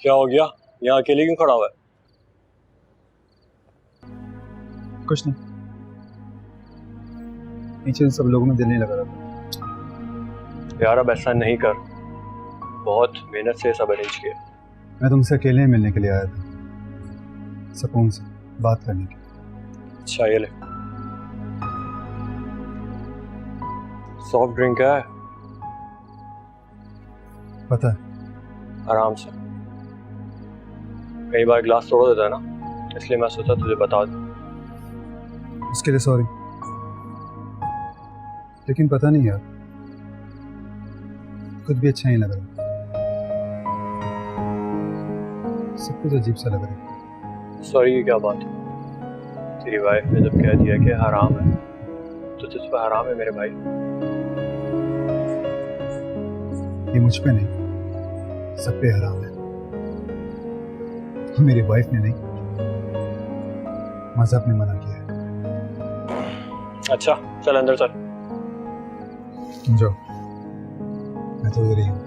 क्या हो गया? यहाँ अकेले क्यों खड़ा हुआ है? कुछ नहीं, नीचे सब लोगों में दिल नहीं लगा रहा यार अब ऐसा नहीं कर, बहुत मेहनत से सब अरेंज किया। मैं तुमसे अकेले ही मिलने के लिए आया था, सुकून से बात करने के लिए। अच्छा ये ले, सॉफ्ट ड्रिंक है, पता है, आराम से। कई बार ग्लास तोड़ देता है ना, इसलिए मैं सोचा तुझे बता दूं। उसके लिए सॉरी, लेकिन पता नहीं यार, कुछ भी अच्छा नहीं लग रहा, सब कुछ अजीब सा लग रहा है। सॉरी की क्या बात है? तेरी वाइफ ने जब कह दिया कि हराम है तो तुझ पर हराम है मेरे भाई। ये मुझ पे नहीं, सब पे हराम है। मेरी वाइफ ने नहीं, मज़हब ने मना किया है। अच्छा चल अंदर चल। तुम जाओ, मैं तो इधर ही हूँ।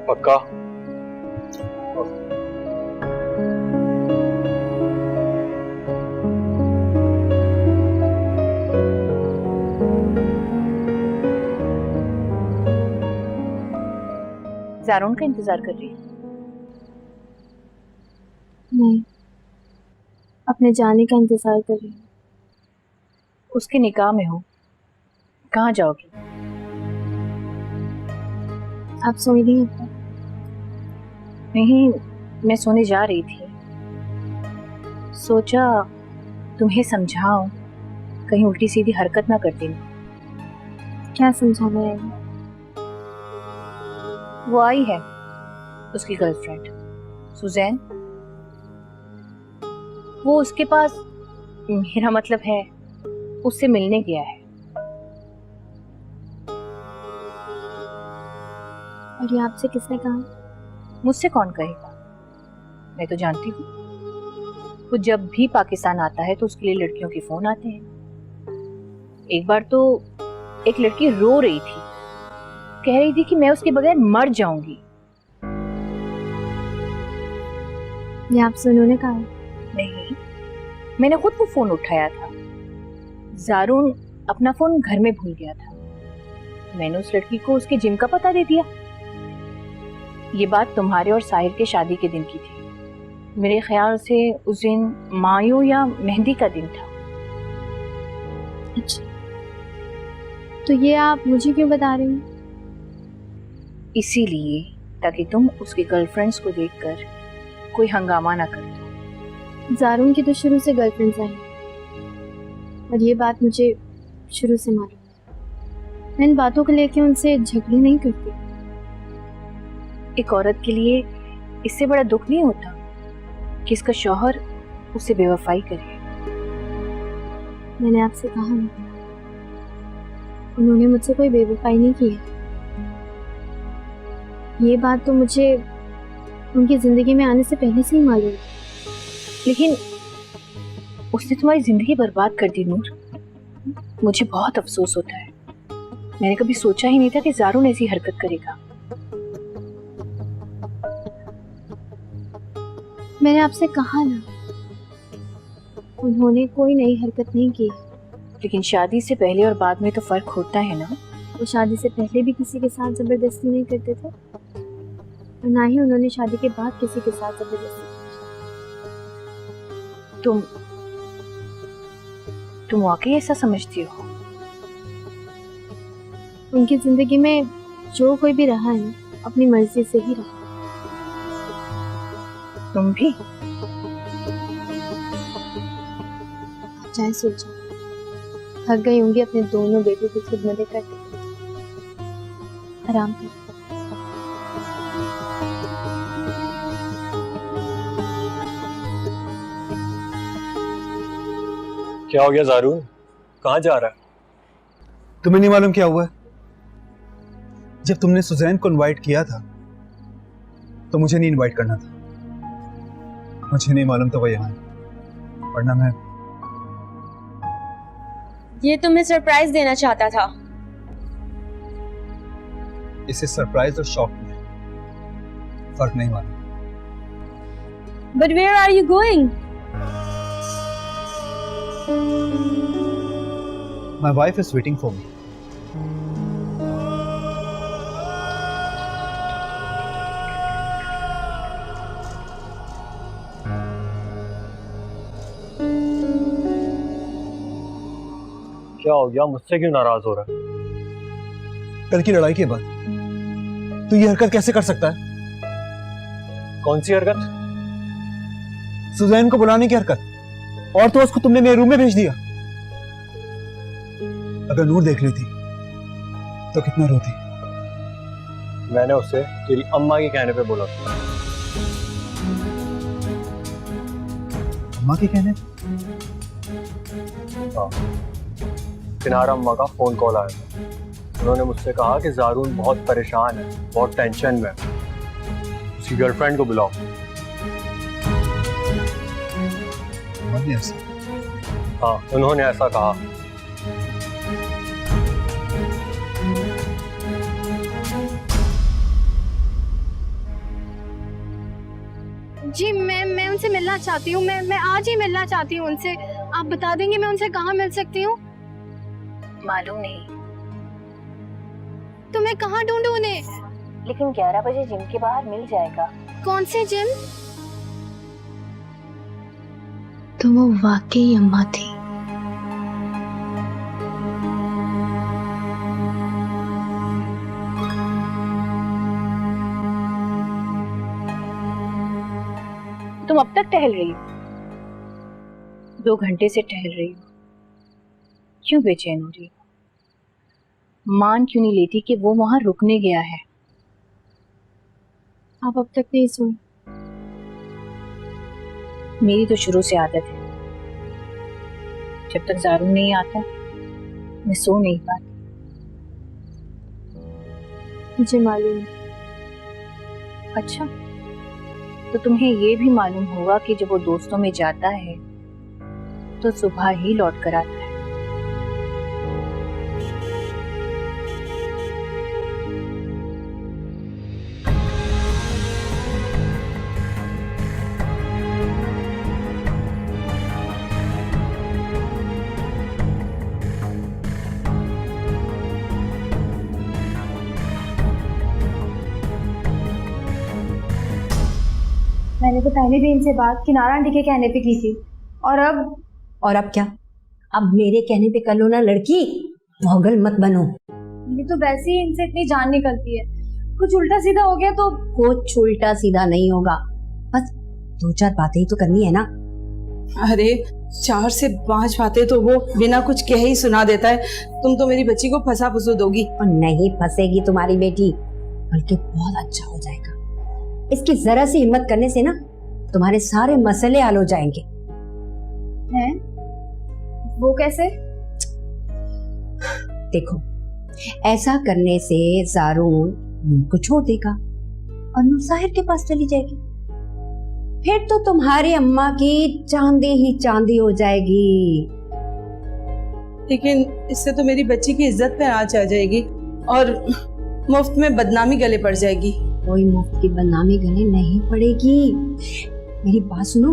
पक्का? ज़ारून का इंतजार कर रही है? नहीं, अपने जाने का इंतजार कर रही हूँ। उसके निकाह में हो, कहाँ जाओगी? आप सो रही हैं? नहीं, मैं सोने जा रही थी, सोचा तुम्हें समझाऊं, कहीं उल्टी सीधी हरकत ना करती ना। क्या समझाना है? वो आई है, उसकी गर्लफ्रेंड सुजैन। वो उसके पास, मेरा मतलब है उससे मिलने गया है। और ये आपसे किसने कहा? मुझसे कौन कहेगा, मैं तो जानती हूँ। वो जब भी पाकिस्तान आता है तो उसके लिए लड़कियों के फोन आते हैं। एक बार तो एक लड़की रो रही थी, कह रही थी कि मैं उसके बगैर मर जाऊंगी। ये आपसे उन्होंने कहा? नहीं, मैंने खुद वो फोन उठाया था। ज़ारून अपना फोन घर में भूल गया था, मैंने उस लड़की को उसके जिम का पता दे दिया। ये बात तुम्हारे और साहिर के शादी के दिन की थी। मेरे ख्याल से उस दिन मायू या मेहंदी का दिन था। अच्छा, तो ये आप मुझे क्यों बता रही हैं? इसीलिए ताकि तुम उसकी गर्लफ्रेंड्स को देखकर कोई हंगामा ना कर दो। ज़ारून की तो शुरू से गर्लफ्रेंड्स आई, और ये बात मुझे शुरू से मालूम है। मैं इन बातों को लेकर उनसे झगड़े नहीं करती। एक औरत के लिए इससे बड़ा दुख नहीं होता कि इसका शौहर उससे बेवफाई करे। मैंने आपसे कहा नहीं, उन्होंने मुझसे कोई बेवफाई नहीं की है। ये बात तो मुझे उनकी जिंदगी में आने से पहले से ही मालूम है। लेकिन उसने तुम्हारी जिंदगी बर्बाद कर दी नूर, मुझे बहुत अफसोस होता है। मैंने कभी सोचा ही नहीं था कि ज़ारून ऐसी हरकत करेगा। मैंने आपसे कहा ना, उन्होंने कोई नई हरकत नहीं की। लेकिन शादी से पहले और बाद में तो फर्क होता है ना। वो शादी से पहले भी किसी के साथ जबरदस्ती नहीं करते थे, और ना ही उन्होंने शादी के बाद किसी के साथ जबरदस्ती की। तुम वाकई ऐसा समझती हो? उनकी जिंदगी में जो कोई भी रहा है ना, अपनी मर्जी से ही रहा। तुम भी? आप चाहे सोचो, थक गई होंगी अपने दोनों बेटों की खिदमतें करते। आराम कर। क्या हो गया ज़ारून, कहाँ जा रहा है? तुम्हें नहीं मालूम क्या हुआ है? जब तुमने सुजैन को इनवाइट किया था तो मुझे नहीं इनवाइट करना था। मुझे नहीं मालूम था वो यहाँ है, वरना मैं ये तुम्हें सरप्राइज देना चाहता था। इसे सरप्राइज और शॉक में फर्क नहीं मालूम। But where are you going? My wife is waiting for me. क्या हो गया, मुझसे क्यों नाराज हो रहा है? कल की लड़ाई के बाद तू ये हरकत कैसे कर सकता है? कौन सी हरकत? सुजैन को बुलाने की हरकत। और तो उसको तुमने मेरे रूम में भेज दिया। अगर नूर देख लेती तो कितना रोती। मैंने उसे तेरी अम्मा के कहने पे बोला था। अम्मा के कहने? हाँ, किनारा अम्मा का फोन कॉल आया था। उन्होंने मुझसे कहा कि जारून बहुत परेशान है, बहुत टेंशन में है, उसकी गर्लफ्रेंड को बुलाओ। अम्मा ने ऐसा? हाँ, उन्होंने ऐसा कहा। जी मैं उनसे मिलना चाहती हूँ। मैं आज ही मिलना चाहती हूँ उनसे। आप बता देंगे मैं उनसे कहाँ मिल सकती हूँ? मालूम नहीं, तो मैं कहाँ ढूंढूं उन्हें? लेकिन 11 बजे जिम के बाहर मिल जाएगा। कौन से जिम? तो वो वाकई अम्मा थी। तुम अब तक टहल रही हो? 2 घंटे से टहल रही हो, क्यों बेचैन हो रही हो? मान क्यों नहीं लेती कि वो वहां रुकने गया है? आप अब तक नहीं सोई? मेरी तो शुरू से आदत है, जब तक जारून नहीं आता मैं सो नहीं पाती। मुझे मालूम है। अच्छा, तो तुम्हें ये भी मालूम होगा कि जब वो दोस्तों में जाता है तो सुबह ही लौट कर आता है। मैंने तो पहले भी इनसे बात किनारा आंटी के कहने पे की थी, और अब क्या? अब मेरे कहने पे कर लो ना लड़की, मोगल मत बनो। ये तो वैसे ही इनसे इतनी जान निकलती है, कुछ उल्टा सीधा हो गया तो। कुछ उल्टा सीधा नहीं होगा, बस 2-4 बातें ही तो करनी है ना। अरे 4 से 5 बातें तो वो बिना कुछ कहे ही सुना देता है। तुम तो मेरी बच्ची को फंसा फुसू दोगी। और नहीं फंसेगी तुम्हारी बेटी, बल्कि बहुत अच्छा हो जाएगा। इसकी जरा सी हिम्मत करने से ना तुम्हारे सारे मसले हल हो जाएंगे। हैं? वो कैसे? देखो, ऐसा करने से जारून नूर को छोड़ देगा और नूर साहिर के पास चली जाएगी। फिर तो तुम्हारी अम्मा की चांदी ही चांदी हो जाएगी। लेकिन इससे तो मेरी बच्ची की इज्जत पे आंच आ जाएगी और मुफ्त में बदनामी गले पड़ जाएगी। कोई मुफ्त की बदनामी गले नहीं पड़ेगी। मेरी बात सुनो,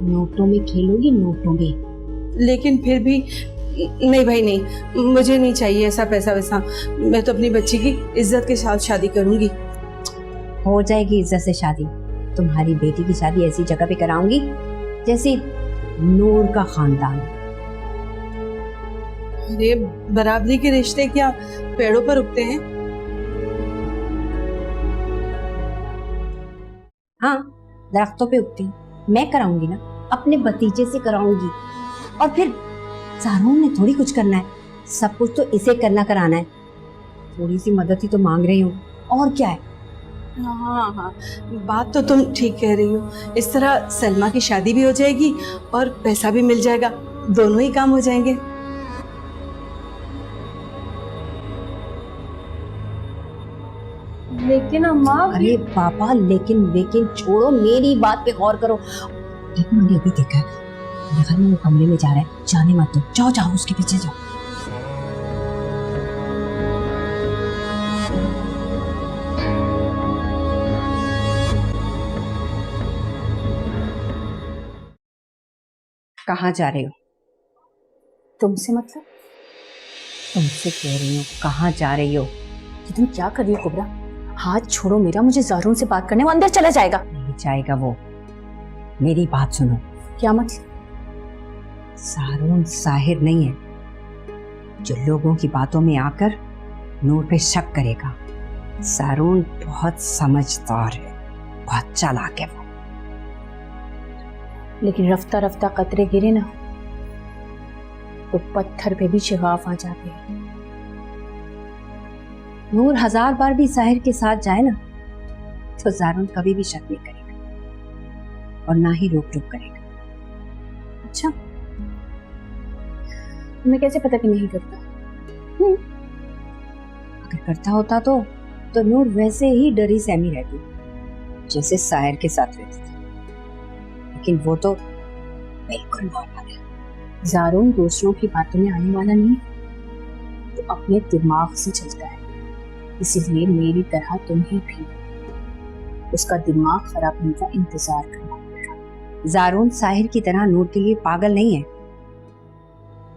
नोटों में खेलोगी, नोटों में। लेकिन फिर भी नहीं भाई नहीं, मुझे नहीं चाहिए ऐसा पैसा वैसा। मैं तो अपनी बच्ची की इज्जत के साथ शादी करूंगी। हो जाएगी इज्जत से शादी। तुम्हारी बेटी की शादी ऐसी जगह पे कराऊंगी जैसे नूर का खानदान। अरे बराबरी के रिश्ते क्या पेड़ों पर उगते हैं? हाँ, दरख्तों पे उगती हैं। मैं कराऊंगी ना, अपने भतीजे से कराऊंगी। और फिर जारून ने थोड़ी कुछ करना है, सब कुछ तो इसे करना कराना है। थोड़ी सी मदद ही तो मांग रही हूँ, और क्या है। हाँ हाँ, बात तो तुम ठीक कह रही हो। इस तरह सलमा की शादी भी हो जाएगी और पैसा भी मिल जाएगा, दोनों ही काम हो जाएंगे। लेकिन अम्मा। अरे पापा, लेकिन छोड़ो, मेरी बात पे गौर करो। देखो, मैंने अभी देखा है, मेरे घर में वो कमरे में जा रहा है। जाने मत दो, जाओ जाओ उसके पीछे जाओ। कहाँ जा रहे हो? तुमसे मतलब? तुमसे कह रही हूँ, कहाँ जा रही हो? कि तुम क्या कर रही हो कुबरा? हाथ छोड़ो मेरा, मुझे ज़ारून से बात करने, वो अंदर चला जाएगा। नहीं जाएगा वो। मेरी बात सुनो। क्या मतलब? ज़ारून साहिर नहीं है जो लोगों की बातों में आकर नूर पे शक करेगा। ज़ारून बहुत समझदार है, बहुत चालाक है वो। लेकिन रफ्ता रफ्ता कतरे गिरे ना तो पत्थर पे भी शिगाफ आ जाते हैं। नूर 1000 बार भी साहिर के साथ जाए ना तो ज़ारून कभी भी शक नहीं करेगा और ना ही रोक टोक करेगा। अच्छा, तुम्हें कैसे पता कि नहीं करता? अगर करता होता तो नूर वैसे ही डरी सहमी रहती जैसे साहिर के साथ रहती थी, लेकिन वो तो बिल्कुल नॉर्मल है। ज़ारून दूसरों की बातों में आने वाला नहीं, तो अपने दिमाग से चलता है। इसीलिए मेरी तरह तुम्हें भी उसका दिमाग खराब होने का इंतजार करना पड़ेगा। ज़ारून साहिर की तरह नूर के लिए पागल नहीं है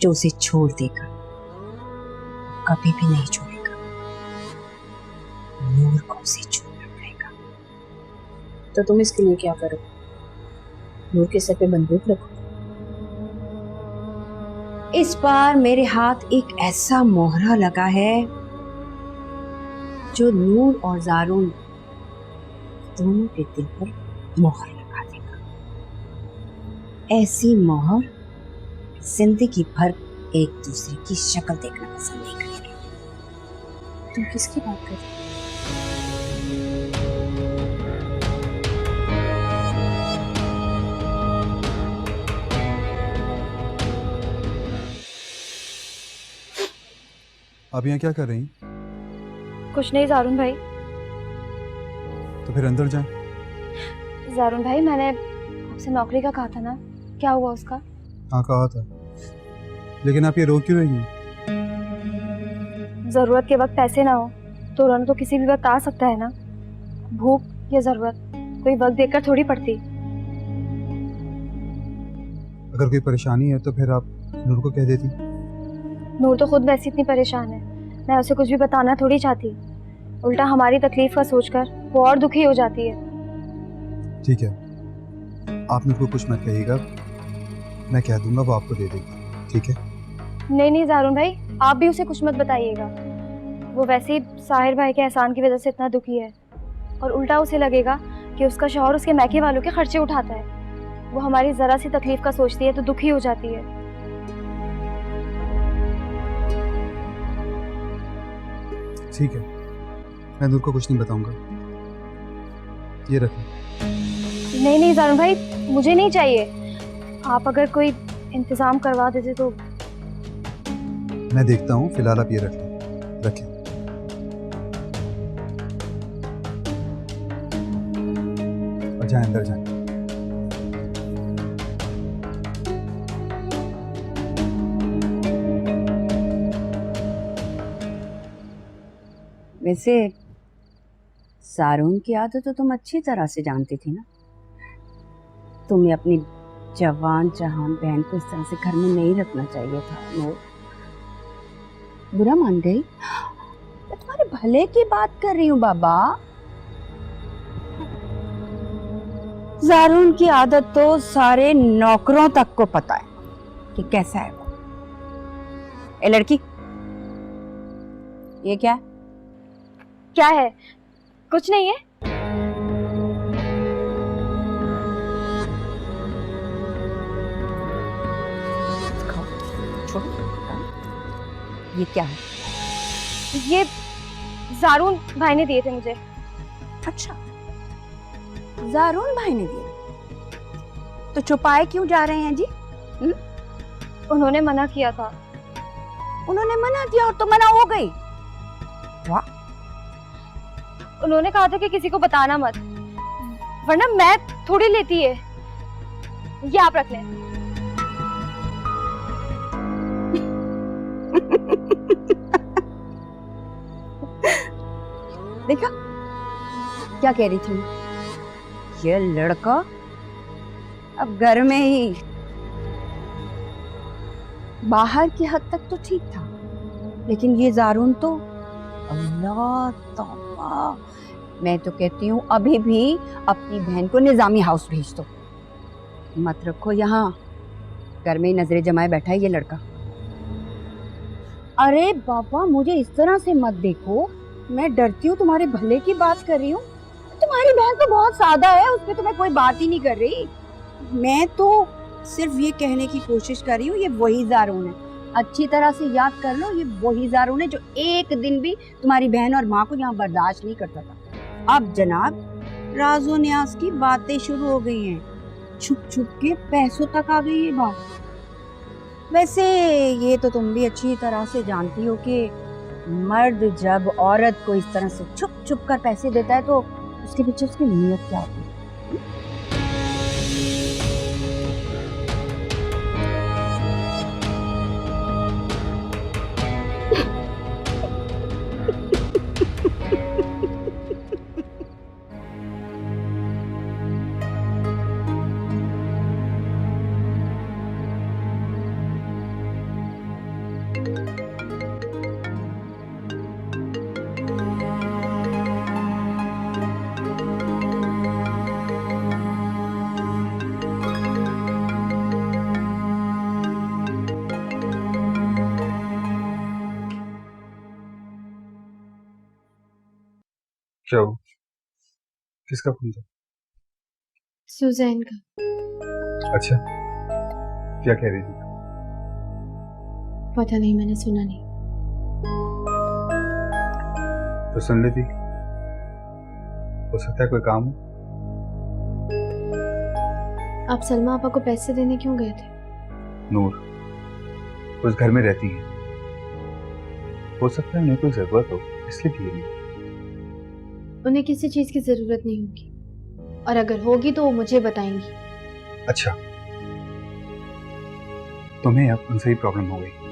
जो उसे छोड़ देगा, कभी भी नहीं छोड़ेगा। नूर को उसे छोड़ना पड़ेगा। तो तुम इसके लिए क्या करो? नूर के सर पे बंदूक रखो? इस बार मेरे हाथ एक ऐसा मोहरा लगा है जो नूर और ज़ारून दोनों के दिल पर मोहर लगा देगा। ऐसी मोहर जिंदगी भर एक दूसरे की शक्ल देखना पसंद नहीं करेंगे। तुम किसकी बात कर रही हो? आप यहाँ क्या कर रही हैं? कुछ नहीं ज़ारून भाई। तो फिर अंदर जाएं। ज़ारून भाई, मैंने आपसे नौकरी का कहा था ना, क्या हुआ उसका? हाँ कहा था, लेकिन आप ये रोक क्यों रही हैं? ज़रूरत के वक्त पैसे ना हो तो रोना तो किसी भी वक्त आ सकता है ना। भूख या ज़रूरत कोई वक्त देखकर थोड़ी पड़ती। अगर कोई परेशानी है तो फिर आप नूर को कह देती। नूर तो खुद वैसे इतनी परेशान है, मैं उसे कुछ भी बताना थोड़ी चाहती। उल्टा हमारी तकलीफ का सोचकर वो और दुखी हो जाती है। ठीक है, आप नूर को कुछ मत कहिएगा, मैं कह दूंगा, वो आपको दे देगी। ठीक है? नहीं ज़ारून भाई, आप भी उसे कुछ मत बताइएगा। वो वैसे ही साहिर भाई के एहसान की वजह से इतना दुखी है, और उल्टा उसे लगेगा कि उसका शौहर उसके मैके वालों के खर्चे उठाता है। वो हमारी ज़रा सी तकलीफ का सोचती है तो दुखी हो जाती है। ठीक है, मैं नूर को कुछ नहीं बताऊंगा। ये रखें। नहीं ज़ारून भाई, मुझे नहीं चाहिए। आप अगर कोई इंतज़ाम करवा देते तो। मैं देखता हूँ, फिलहाल आप ये रखें। रखें। और जाएं, अंदर जाएं। वैसे ज़ारून की आदत तो तुम अच्छी तरह से जानती थी ना। तुम्हें अपनी जवान जहान बहन को इस तरह से घर में नहीं रखना चाहिए था। नूर बुरा मान गई? मैं तुम्हारे भले की बात कर रही हूँ बाबा। ज़ारून की आदत तो सारे नौकरों तक को पता है कि कैसा है वो। ए लड़की, ये क्या है? क्या है? कुछ नहीं है। ये क्या है? ये ज़ारून भाई ने दिए थे मुझे। अच्छा, ज़ारून भाई ने दिए तो छुपाए क्यों जा रहे हैं जी? उन्होंने मना किया था। उन्होंने मना किया और तो मना हो गई? वाह। उन्होंने कहा था कि किसी को बताना मत, वरना मैं थोड़ी लेती है। ये आप रख लें। देखा क्या कह रही थी? ये लड़का अब घर में ही बाहर की हद तक तो ठीक था, लेकिन ये जारून तो अल्लाह तौबा। मैं तो कहती हूँ अभी भी अपनी बहन को निजामी हाउस भेज दो, मत रखो यहाँ। घर में ही नजरें जमाए बैठा है ये लड़का। अरे बाबा, मुझे इस तरह से मत देखो, मैं डरती हूँ, तुम्हारे भले की बात कर रही हूँ। तुम्हारी बहन तो बहुत सादा है, उस पर तो मैं कोई बात ही नहीं कर रही। मैं तो सिर्फ ये कहने की कोशिश कर रही हूँ, ये वही जारून है। अच्छी तरह से याद कर लो, ये वही जारून है जो एक दिन भी तुम्हारी बहन और माँ को यहाँ बर्दाश्त नहीं करता था। अब जनाब राजो न्याज की बातें शुरू हो गई हैं, छुप छुप के पैसों तक आ गई ये बात। वैसे ये तो तुम भी अच्छी तरह से जानती हो कि मर्द जब औरत को इस तरह से छुप छुप कर पैसे देता है तो उसके पीछे उसकी नीयत क्या होती है। क्या हुआ? किसका फोन था? सुजैन का। अच्छा, क्या कह रही थी? पता नहीं, मैंने सुना नहीं। तो सुन लेती, हो सकता है कोई काम हो। आप सलमा आपा को पैसे देने क्यों गए थे? नूर उस घर में रहती है, हो सकता है उन्हें कोई जरूरत हो, इसलिए दिए नहीं। उन्हें किसी चीज की जरूरत नहीं होगी, और अगर होगी तो वो मुझे बताएंगी। अच्छा, तुम्हें अब उनसे ही प्रॉब्लम हो गई।